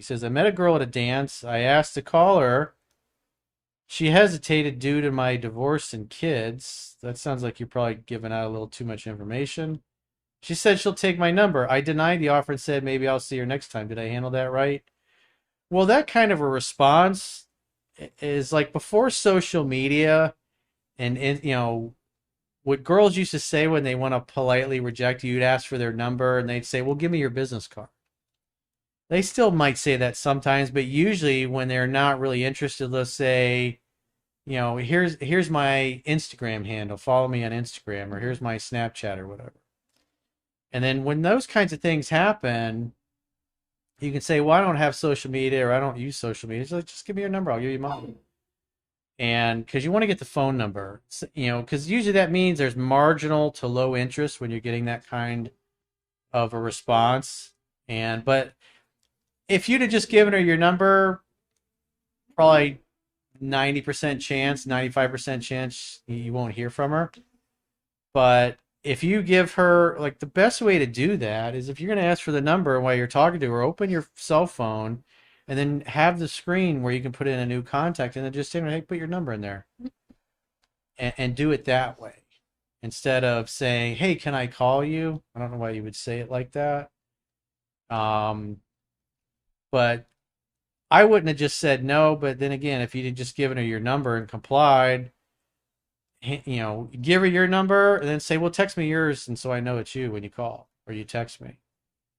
He says, I met a girl at a dance. I asked to call her. She hesitated due to my divorce and kids. That sounds like you're probably giving out a little too much information. She said she'll take my number. I denied the offer and said maybe I'll see her next time. Did I handle that right? Well, that kind of a response is like before social media and what girls used to say when they want to politely reject you, you'd ask for their number and they'd say, well, give me your business card. They still might say that sometimes, but usually when they're not really interested, they'll say, here's my Instagram handle. Follow me on Instagram, or here's my Snapchat or whatever. And then when those kinds of things happen, you can say, well, I don't have social media or I don't use social media. It's like, just give me your number. I'll give you mine. And because you want to get the phone number, because usually that means there's marginal to low interest when you're getting that kind of a response. But if you'd have just given her your number, probably 90% chance, 95% chance you won't hear from her. But if you give her, like, the best way to do that is if you're going to ask for the number while you're talking to her, open your cell phone and then have the screen where you can put in a new contact and then just say, hey, put your number in there and do it that way. Instead of saying, hey, can I call you? I don't know why you would say it like that. But I wouldn't have just said no. But then again, if you'd just given her your number and complied, give her your number and then say, well, text me yours. And so I know it's you when you call or you text me.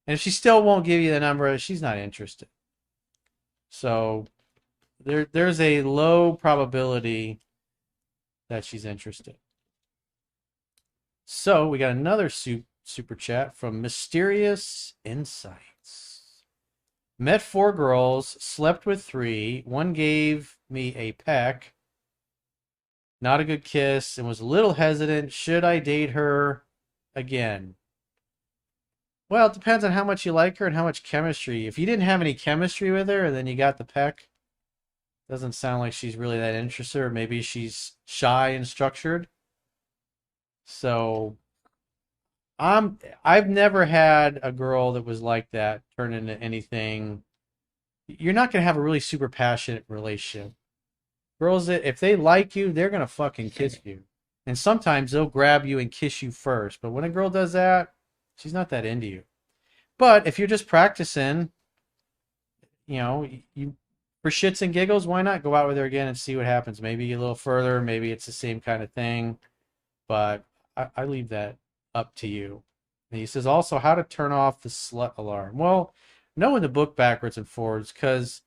And if she still won't give you the number, she's not interested. So there's a low probability that she's interested. So we got another super chat from Mysterious Insights. Met 4 girls, slept with 3. One gave me a peck, not a good kiss, and was a little hesitant. Should I date her again? Well, it depends on how much you like her and how much chemistry. If you didn't have any chemistry with her and then you got the peck, doesn't sound like she's really that interested, or maybe she's shy and structured. So I've never had a girl that was like that turn into anything. You're not going to have a really super passionate relationship. Girls, if they like you, they're going to fucking kiss you. And sometimes they'll grab you and kiss you first. But when a girl does that, she's not that into you. But if you're just practicing, you for shits and giggles, why not go out with her again and see what happens? Maybe a little further, maybe it's the same kind of thing. But I leave that up to you. And he says also how to turn off the slut alarm. Well, knowing the book backwards and forwards, because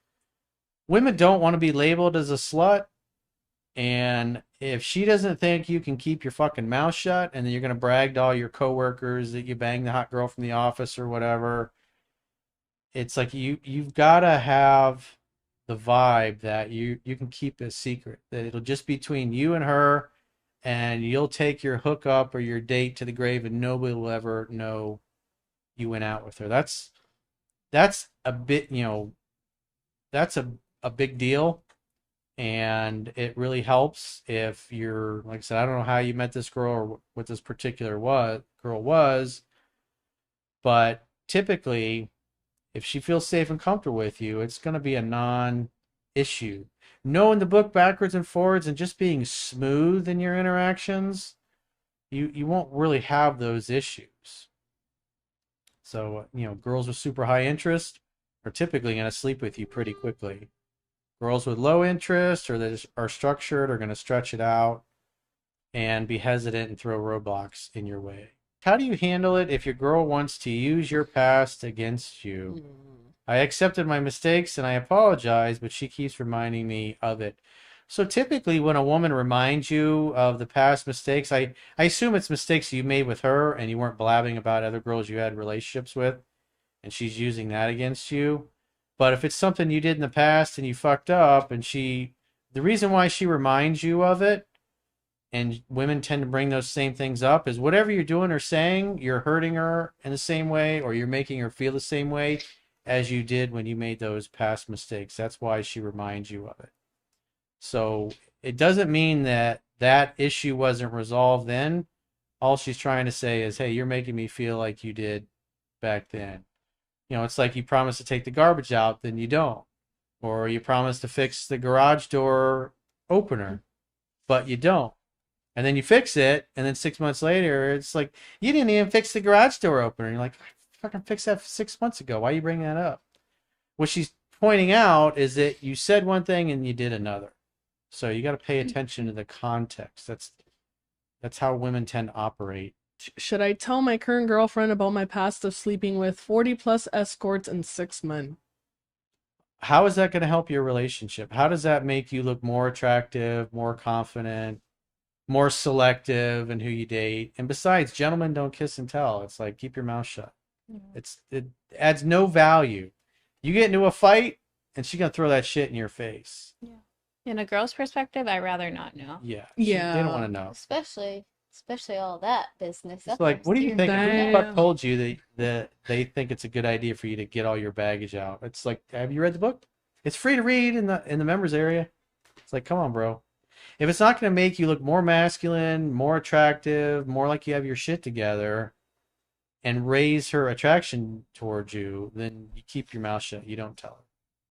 women don't want to be labeled as a slut. And if she doesn't think you can keep your fucking mouth shut and then you're going to brag to all your coworkers that you banged the hot girl from the office or whatever, it's like you've got to have the vibe that you can keep a secret, that it'll just be between you and her, and you'll take your hookup or your date to the grave and nobody will ever know you went out with her. That's a bit, that's a big deal. And it really helps if you're, like I said, I don't know how you met this girl or what this particular girl was, but typically, if she feels safe and comfortable with you, it's going to be a non-issue. Knowing the book backwards and forwards and just being smooth in your interactions, you won't really have those issues. So, girls with super high interest are typically going to sleep with you pretty quickly. Girls with low interest or that are structured are going to stretch it out and be hesitant and throw roadblocks in your way. How do you handle it if your girl wants to use your past against you? I accepted my mistakes and I apologize, but she keeps reminding me of it. So typically when a woman reminds you of the past mistakes, I assume it's mistakes you made with her and you weren't blabbing about other girls you had relationships with, and she's using that against you. But if it's something you did in the past and you fucked up, and the reason why she reminds you of it, and women tend to bring those same things up, is whatever you're doing or saying, you're hurting her in the same way, or you're making her feel the same way as you did when you made those past mistakes. That's why she reminds you of it. So it doesn't mean that that issue wasn't resolved then. All she's trying to say is, hey, you're making me feel like you did back then. You know, it's like you promise to take the garbage out, then you don't. Or you promise to fix the garage door opener, but you don't. And then you fix it, and then 6 months later, it's like, you didn't even fix the garage door opener. You're like, I fucking fixed that 6 months ago. Why are you bringing that up? What she's pointing out is that you said one thing and you did another. So you got to pay attention to the context. That's how women tend to operate. Should I tell my current girlfriend about my past of sleeping with 40 plus escorts and 6 men? How is that going to help your relationship? How does that make you look more attractive, more confident, more selective in who you date? And besides, gentlemen don't kiss and tell. It's like, keep your mouth shut. It adds no value. You get into a fight, and she's gonna throw that shit in your face. Yeah. In a girl's perspective, I'd rather not know. Yeah. Yeah. They don't want to know. Especially all that business. It's That's like, what do you think? Who the Damn. fuck told you that they think it's a good idea for you to get all your baggage out? It's like, have you read the book? It's free to read in the members area. It's like, come on, bro. If it's not gonna make you look more masculine, more attractive, more like you have your shit together, and raise her attraction towards you, then you keep your mouth shut. You don't tell her.